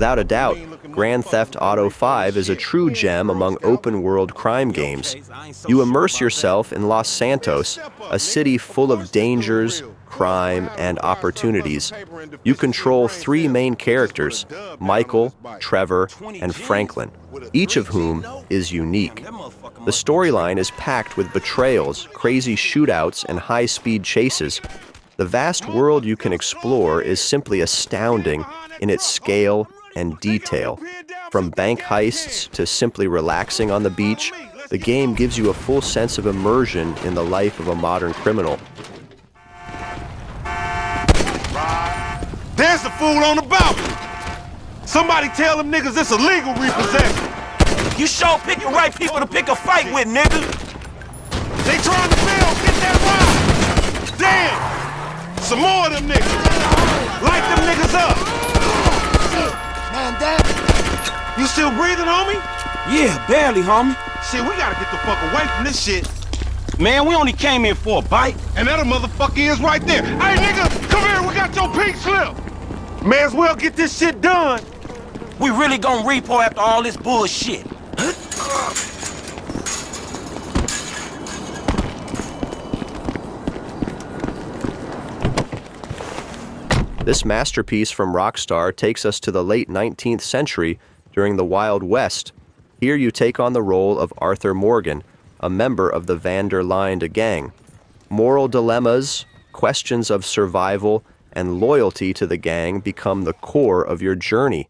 Without a doubt, Grand Theft Auto V is a true gem among open-world crime games. You immerse yourself in Los Santos, a city full of dangers, crime, and opportunities. You control three main characters, Michael, Trevor, and Franklin, each of whom is unique. The storyline is packed with betrayals, crazy shootouts, and high-speed chases. The vast world you can explore is simply astounding in its scale and detail. From bank heists to simply relaxing on the beach, the game gives you a full sense of immersion in the life of a modern criminal. There's the fool on the balcony. Somebody tell them niggas it's illegal repossession. You sure pick the right people to pick a fight with, nigga. They trying to bail, get that ride. Damn! Some more of them niggas. Light them niggas up. Man, damn. You still breathing, homie? Yeah, barely, homie. Shit, we gotta get the fuck away from this shit. Man, we only came here for a bite. And that a motherfucker is right there. Hey, nigga, come here, we got your pink slip. May as well get this shit done. We really gonna repo after all this bullshit. This masterpiece from Rockstar takes us to the late 19th century during the Wild West. Here you take on the role of Arthur Morgan, a member of the Van der Linde gang. Moral dilemmas, questions of survival, and loyalty to the gang become the core of your journey.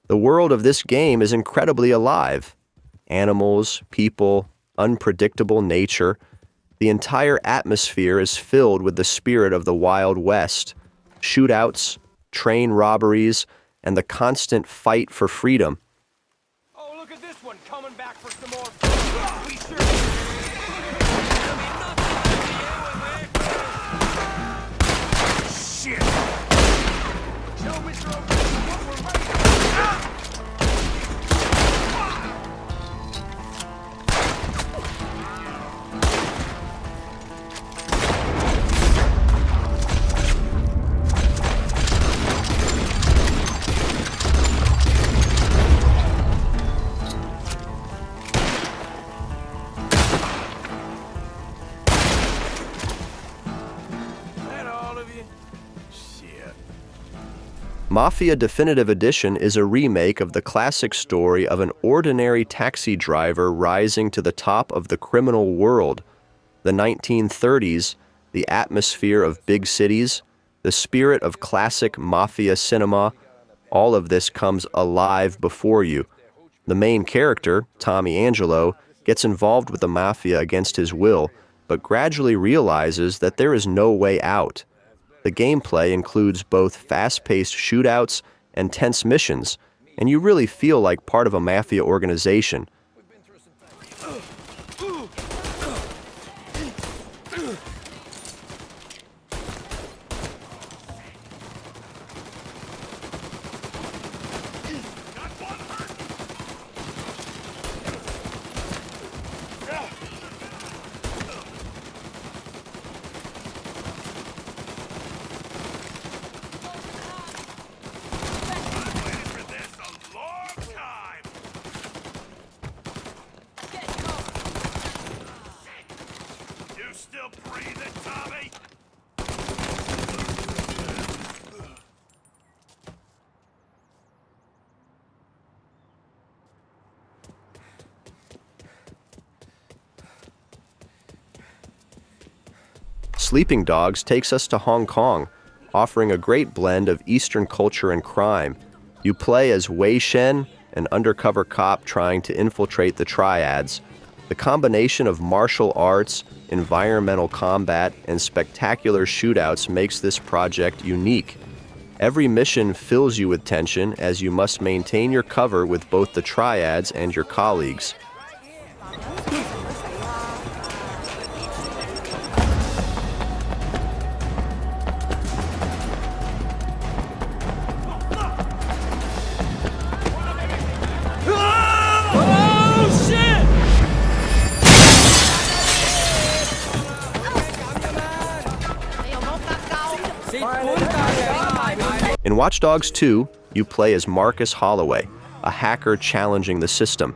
The world of this game is incredibly alive. Animals, people, unpredictable nature. The entire atmosphere is filled with the spirit of the Wild West. Shootouts, train robberies, and the constant fight for freedom. Oh, look at this one coming back for some more. Shit. Show Mr. O'Brien what we're ready to do. Mafia Definitive Edition is a remake of the classic story of an ordinary taxi driver rising to the top of the criminal world. The 1930s, the atmosphere of big cities, the spirit of classic mafia cinema, all of this comes alive before you. The main character, Tommy Angelo, gets involved with the mafia against his will, but gradually realizes that there is no way out. The gameplay includes both fast-paced shootouts and tense missions, and you really feel like part of a mafia organization. Sleeping Dogs takes us to Hong Kong, offering a great blend of Eastern culture and crime. You play as Wei Shen, an undercover cop trying to infiltrate the triads. The combination of martial arts, environmental combat, and spectacular shootouts makes this project unique. Every mission fills you with tension as you must maintain your cover with both the triads and your colleagues. In Watch Dogs 2, you play as Marcus Holloway, a hacker challenging the system.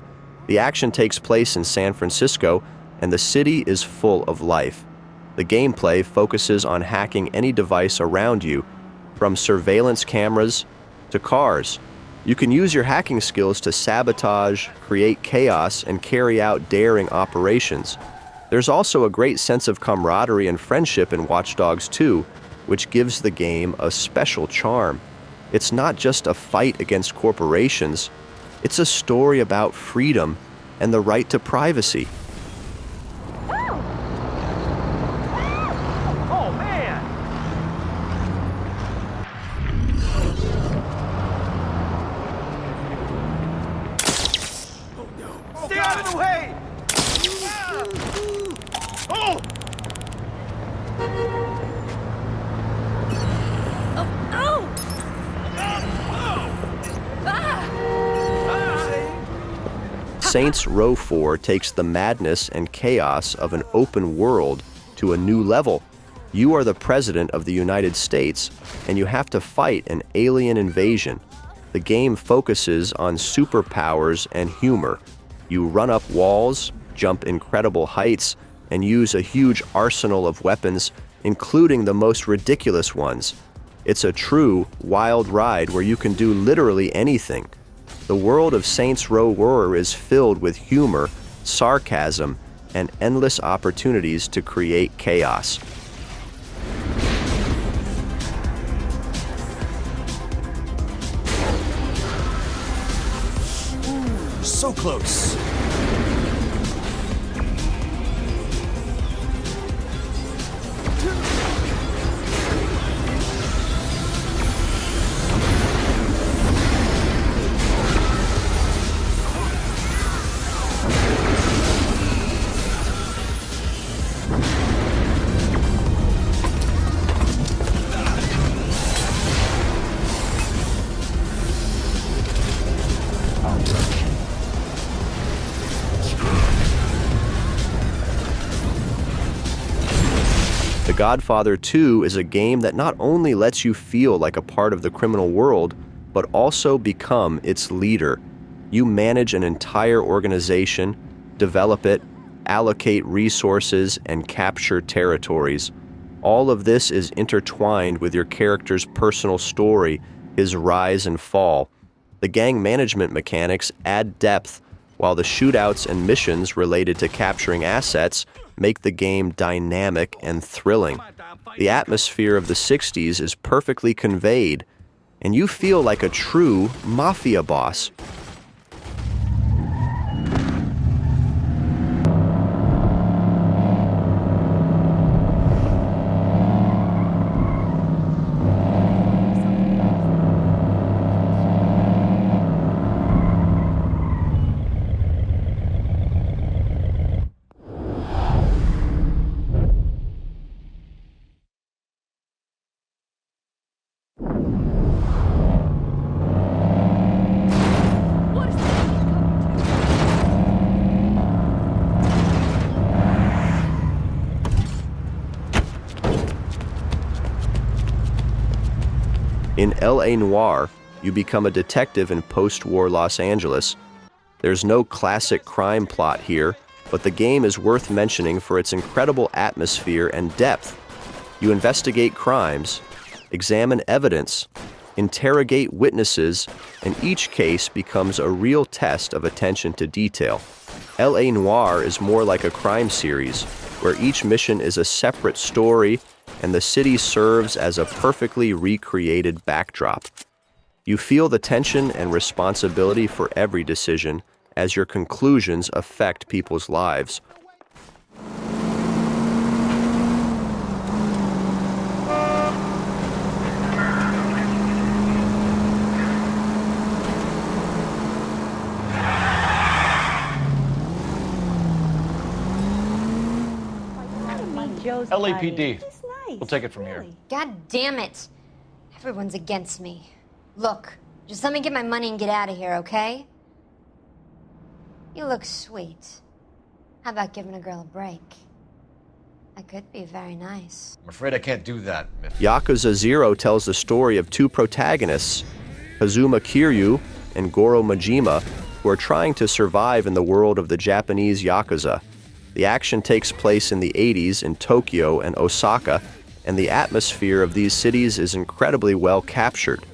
The action takes place in San Francisco, and the city is full of life. The gameplay focuses on hacking any device around you, from surveillance cameras to cars. You can use your hacking skills to sabotage, create chaos, and carry out daring operations. There's also a great sense of camaraderie and friendship in Watch Dogs 2, which gives the game a special charm. It's not just a fight against corporations, it's a story about freedom and the right to privacy. Oh, man! Stay out of the way! Oh! Saints Row 4 takes the madness and chaos of an open world to a new level. You are the president of the United States, and you have to fight an alien invasion. The game focuses on superpowers and humor. You run up walls, jump incredible heights, and use a huge arsenal of weapons, including the most ridiculous ones. It's a true wild ride where you can do literally anything. The world of Saints Row Roar is filled with humor, sarcasm, and endless opportunities to create chaos. So close. Godfather II is a game that not only lets you feel like a part of the criminal world, but also become its leader. You manage an entire organization, develop it, allocate resources, and capture territories. All of this is intertwined with your character's personal story, his rise and fall. The gang management mechanics add depth, while the shootouts and missions related to capturing assets make the game dynamic and thrilling. The atmosphere of the 60s is perfectly conveyed, and you feel like a true mafia boss. In L.A. Noire, you become a detective in post-war Los Angeles. There's no classic crime plot here, but the game is worth mentioning for its incredible atmosphere and depth. You investigate crimes, examine evidence, interrogate witnesses, and each case becomes a real test of attention to detail. L.A. Noire is more like a crime series, where each mission is a separate story and the city serves as a perfectly recreated backdrop. You feel the tension and responsibility for every decision as your conclusions affect people's lives. LAPD. We'll take it from here. God damn it. Everyone's against me. Look, just let me get my money and get out of here, okay? You look sweet. How about giving a girl a break? I could be very nice. I'm afraid I can't do that, Miss. Yakuza 0 tells the story of two protagonists, Kazuma Kiryu and Goro Majima, who are trying to survive in the world of the Japanese Yakuza. The action takes place in the 80s in Tokyo and Osaka, and the atmosphere of these cities is incredibly well captured.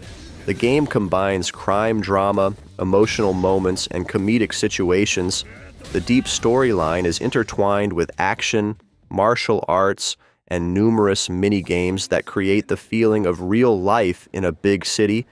The game combines crime drama, emotional moments, and comedic situations. The deep storyline is intertwined with action, martial arts, and numerous mini-games that create the feeling of real life in a big city.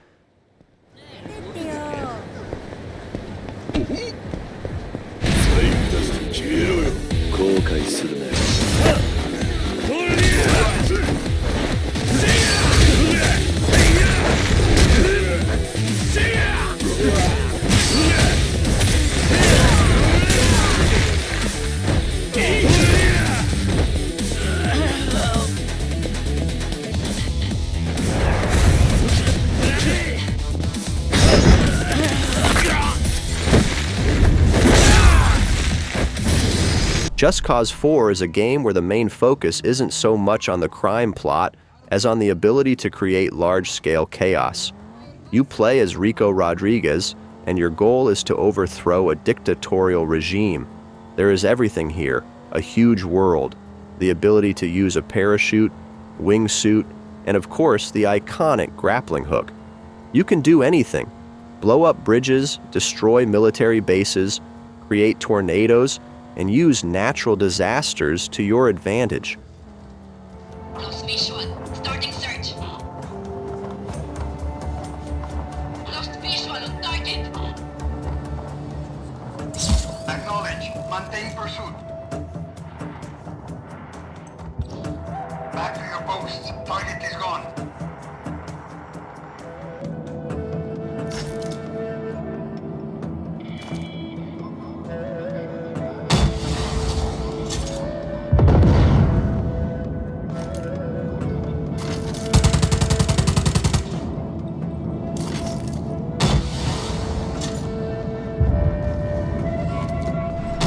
Just Cause 4 is a game where the main focus isn't so much on the crime plot as on the ability to create large-scale chaos. You play as Rico Rodriguez, and your goal is to overthrow a dictatorial regime. There is everything here: a huge world, the ability to use a parachute, wingsuit, and of course the iconic grappling hook. You can do anything: blow up bridges, destroy military bases, create tornadoes, and use natural disasters to your advantage. Lost visual. Starting search. Lost visual on target. Acknowledge. Maintain pursuit. Back to your posts. Target is gone.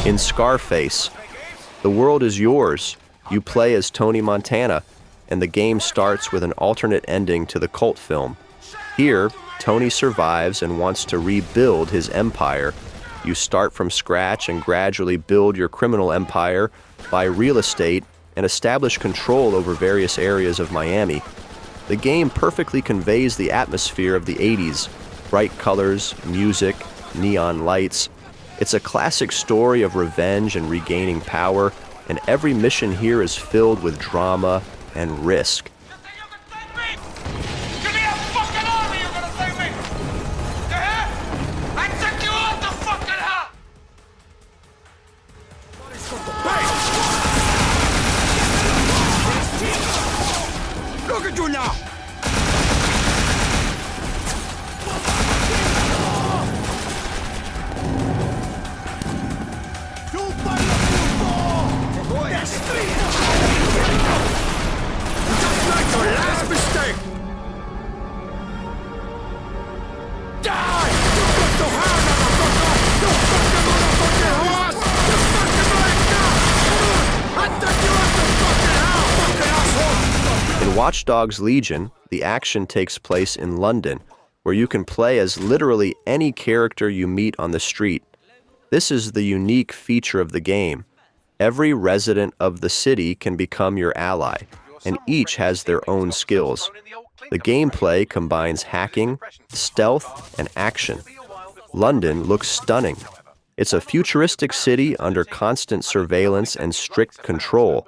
In Scarface, the world is yours. You play as Tony Montana, and the game starts with an alternate ending to the cult film. Here, Tony survives and wants to rebuild his empire. You start from scratch and gradually build your criminal empire, buy real estate, and establish control over various areas of Miami. The game perfectly conveys the atmosphere of the 80s: bright colors, music, neon lights. It's a classic story of revenge and regaining power, and every mission here is filled with drama and risk. Look at you now! Just like your last mistake! Die! You got to have, motherfucker! You fucking motherfucking horse! You fucking black! I took you out the fucking house, fucking asshole! In Watch Dogs Legion, the action takes place in London, where you can play as literally any character you meet on the street. This is the unique feature of the game. Every resident of the city can become your ally, and each has their own skills. The gameplay combines hacking, stealth, and action. London looks stunning. It's a futuristic city under constant surveillance and strict control.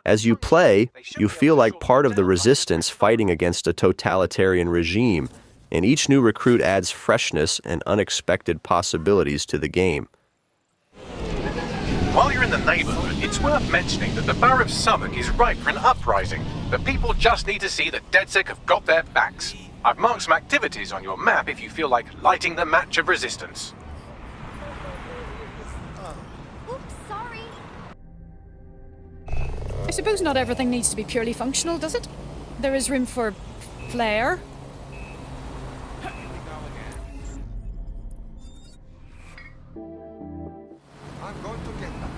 As you play, you feel like part of the resistance fighting against a totalitarian regime, and each new recruit adds freshness and unexpected possibilities to the game. While you're in the neighborhood, it's worth mentioning that the Borough of Southwark is ripe for an uprising. The people just need to see that DedSec have got their backs. I've marked some activities on your map if you feel like lighting the match of resistance. Oops, sorry. I suppose not everything needs to be purely functional, does it? There is room for flair. I'm going to get that.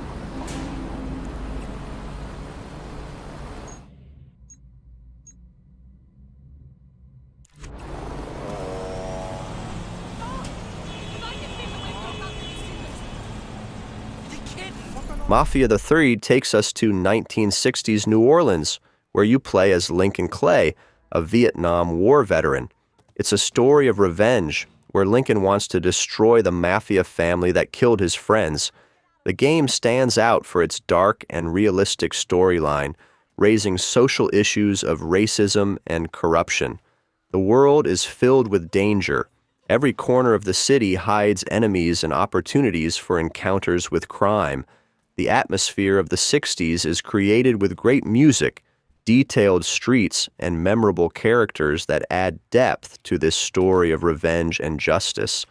Mafia III takes us to 1960s New Orleans, where you play as Lincoln Clay, a Vietnam War veteran. It's a story of revenge, where Lincoln wants to destroy the mafia family that killed his friends. The game stands out for its dark and realistic storyline, raising social issues of racism and corruption. The world is filled with danger. Every corner of the city hides enemies and opportunities for encounters with crime. The atmosphere of the 60s is created with great music, detailed streets, and memorable characters that add depth to this story of revenge and justice.